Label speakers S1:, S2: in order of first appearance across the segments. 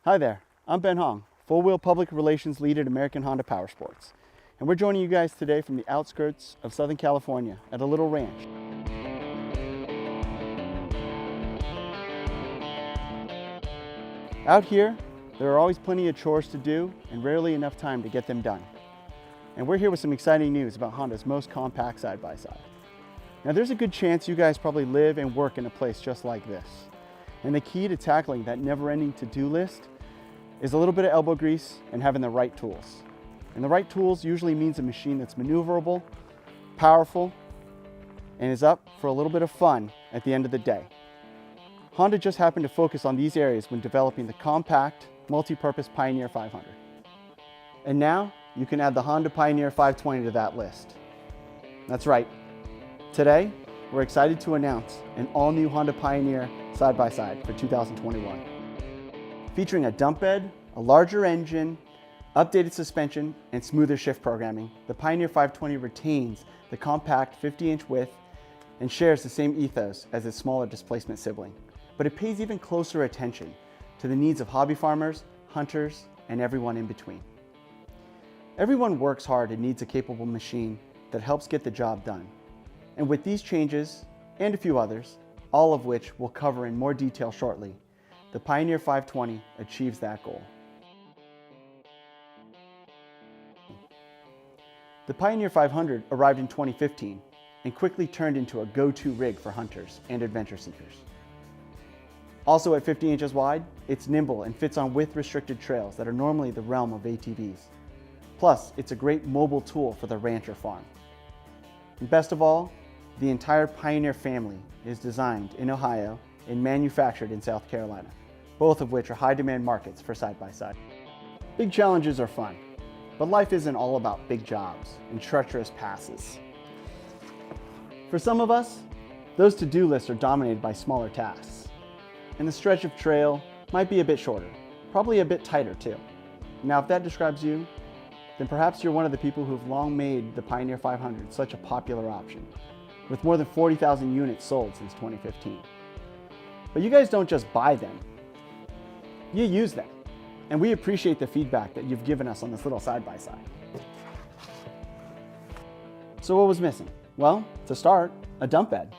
S1: Hi there, I'm Ben Hong, full-wheel public relations lead at American Honda Powersports. And we're joining you guys today from the outskirts of Southern California at a little ranch. Out here, there are always plenty of chores to do and rarely enough time to get them done. And we're here with some exciting news about Honda's most compact side-by-side. Now there's a good chance you guys probably live and work in a place just like this. And the key to tackling that never-ending to-do list is a little bit of elbow grease and having the right tools. And the right tools usually means a machine that's maneuverable, powerful, and is up for a little bit of fun at the end of the day. Honda just happened to focus on these areas when developing the compact, multi-purpose Pioneer 500. And now you can add the Honda Pioneer 520 to that list. That's right. Today, we're excited to announce an all-new Honda Pioneer side-by-side for 2021. Featuring a dump bed, a larger engine, updated suspension, and smoother shift programming, the Pioneer 520 retains the compact 50-inch width and shares the same ethos as its smaller displacement sibling. But it pays even closer attention to the needs of hobby farmers, hunters, and everyone in between. Everyone works hard and needs a capable machine that helps get the job done. And with these changes, and a few others, all of which we'll cover in more detail shortly, the Pioneer 520 achieves that goal. The Pioneer 500 arrived in 2015 and quickly turned into a go-to rig for hunters and adventure seekers. Also at 50 inches wide, it's nimble and fits on width-restricted trails that are normally the realm of ATVs. Plus, it's a great mobile tool for the ranch or farm. And best of all, the entire Pioneer family is designed in Ohio and manufactured in South Carolina, both of which are high-demand markets for side-by-side. Big challenges are fun, but life isn't all about big jobs and treacherous passes. For some of us, those to-do lists are dominated by smaller tasks, and the stretch of trail might be a bit shorter, probably a bit tighter too. Now, if that describes you, then perhaps you're one of the people who've long made the Pioneer 500 such a popular option, with more than 40,000 units sold since 2015. But you guys don't just buy them, you use them. And we appreciate the feedback that you've given us on this little side-by-side. So what was missing? Well, to start, a dump bed.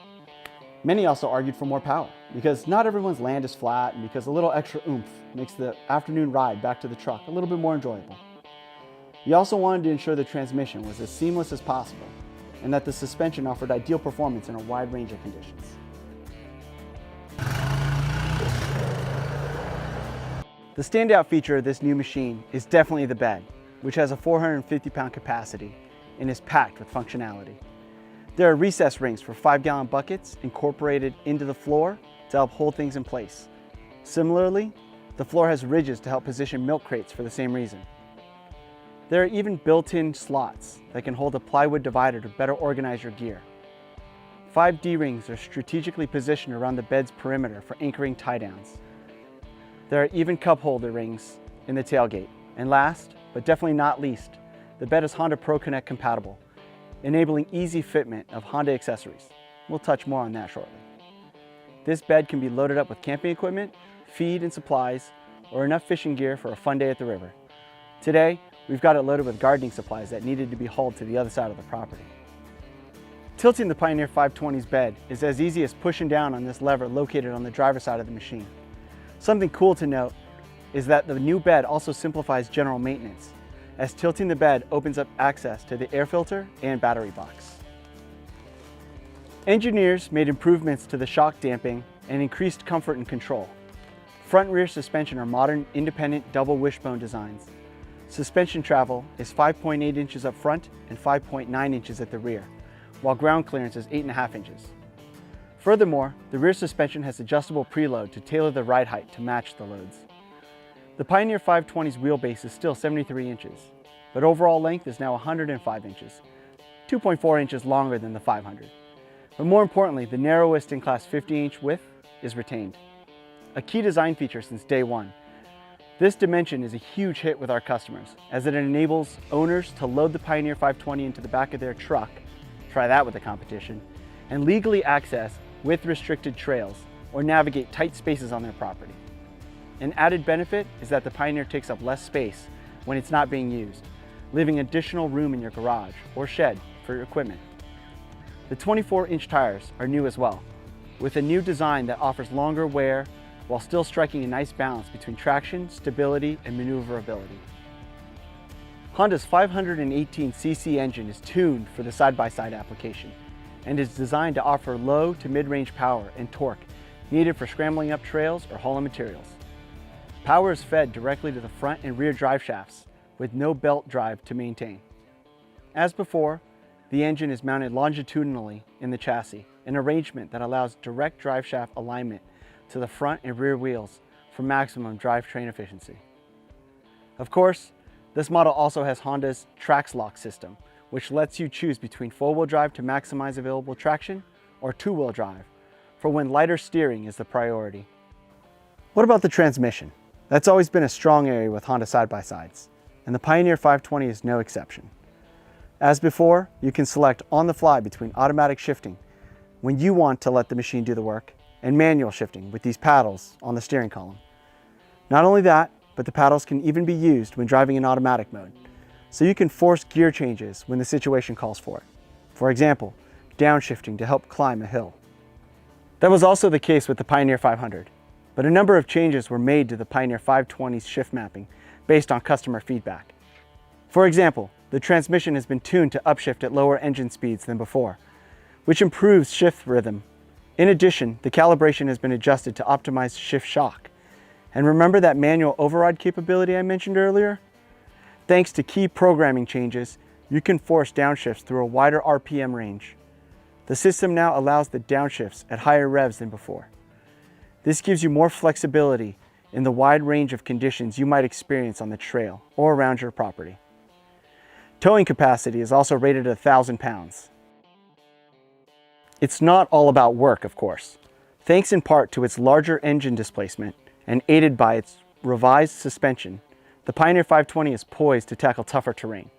S1: Many also argued for more power, because not everyone's land is flat and because a little extra oomph makes the afternoon ride back to the truck a little bit more enjoyable. You also wanted to ensure the transmission was as seamless as possible and that the suspension offered ideal performance in a wide range of conditions. The standout feature of this new machine is definitely the bed, which has a 450-pound capacity and is packed with functionality. There are recess rings for 5-gallon buckets incorporated into the floor to help hold things in place. Similarly, the floor has ridges to help position milk crates for the same reason. There are even built-in slots that can hold a plywood divider to better organize your gear. 5 D-rings are strategically positioned around the bed's perimeter for anchoring tie-downs. There are even cup holder rings in the tailgate. And last, but definitely not least, the bed is Honda Pro Connect compatible, enabling easy fitment of Honda accessories. We'll touch more on that shortly. This bed can be loaded up with camping equipment, feed and supplies, or enough fishing gear for a fun day at the river. Today, we've got it loaded with gardening supplies that needed to be hauled to the other side of the property. Tilting the Pioneer 520's bed is as easy as pushing down on this lever located on the driver's side of the machine. Something cool to note is that the new bed also simplifies general maintenance, as tilting the bed opens up access to the air filter and battery box. Engineers made improvements to the shock damping and increased comfort and control. Front and rear suspension are modern, independent double wishbone designs. Suspension travel is 5.8 inches up front and 5.9 inches at the rear, while ground clearance is 8.5 inches. Furthermore, the rear suspension has adjustable preload to tailor the ride height to match the loads. The Pioneer 520's wheelbase is still 73 inches, but overall length is now 105 inches, 2.4 inches longer than the 500. But more importantly, the narrowest in class 50-inch width is retained. A key design feature since day one. This dimension is a huge hit with our customers, as it enables owners to load the Pioneer 520 into the back of their truck, try that with the competition, and legally access width-restricted trails or navigate tight spaces on their property. An added benefit is that the Pioneer takes up less space when it's not being used, leaving additional room in your garage or shed for your equipment. The 24-inch tires are new as well, with a new design that offers longer wear while still striking a nice balance between traction, stability, and maneuverability. Honda's 518cc engine is tuned for the side-by-side application and is designed to offer low to mid-range power and torque needed for scrambling up trails or hauling materials. Power is fed directly to the front and rear drive shafts with no belt drive to maintain. As before, the engine is mounted longitudinally in the chassis, an arrangement that allows direct drive shaft alignment to the front and rear wheels for maximum drivetrain efficiency. Of course, this model also has Honda's TraxLock system, which lets you choose between four-wheel drive to maximize available traction or two-wheel drive for when lighter steering is the priority. What about the transmission? That's always been a strong area with Honda side-by-sides, and the Pioneer 520 is no exception. As before, you can select on the fly between automatic shifting when you want to let the machine do the work and manual shifting with these paddles on the steering column. Not only that, but the paddles can even be used when driving in automatic mode, so you can force gear changes when the situation calls for it. For example, downshifting to help climb a hill. That was also the case with the Pioneer 500, but a number of changes were made to the Pioneer 520's shift mapping based on customer feedback. For example, the transmission has been tuned to upshift at lower engine speeds than before, which improves shift rhythm. In addition, the calibration has been adjusted to optimize shift shock. And remember that manual override capability I mentioned earlier? Thanks to key programming changes, you can force downshifts through a wider RPM range. The system now allows the downshifts at higher revs than before. This gives you more flexibility in the wide range of conditions you might experience on the trail or around your property. Towing capacity is also rated at 1,000 pounds. It's not all about work, of course. Thanks in part to its larger engine displacement and aided by its revised suspension, the Pioneer 520 is poised to tackle tougher terrain.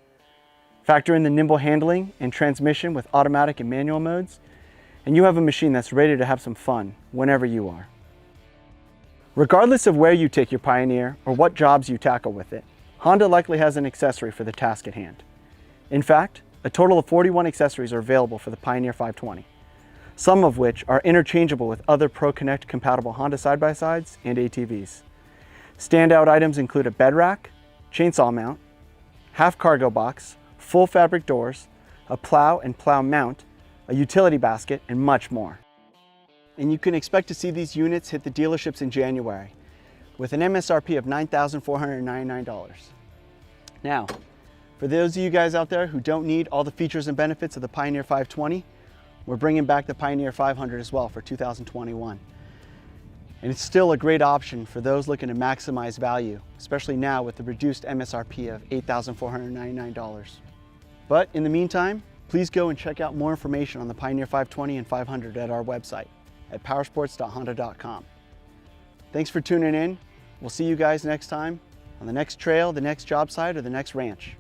S1: Factor in the nimble handling and transmission with automatic and manual modes, and you have a machine that's ready to have some fun whenever you are. Regardless of where you take your Pioneer or what jobs you tackle with it, Honda likely has an accessory for the task at hand. In fact, a total of 41 accessories are available for the Pioneer 520, some of which are interchangeable with other ProConnect compatible Honda side-by-sides and ATVs. Standout items include a bed rack, chainsaw mount, half cargo box, full fabric doors, a plow and plow mount, a utility basket, and much more. And you can expect to see these units hit the dealerships in January with an MSRP of $9,499. Now, for those of you guys out there who don't need all the features and benefits of the Pioneer 520, we're bringing back the Pioneer 500 as well for 2021. And it's still a great option for those looking to maximize value, especially now with the reduced MSRP of $8,499. But in the meantime, please go and check out more information on the Pioneer 520 and 500 at our website at powersports.honda.com. Thanks for tuning in. We'll see you guys next time on the next trail, the next job site, or the next ranch.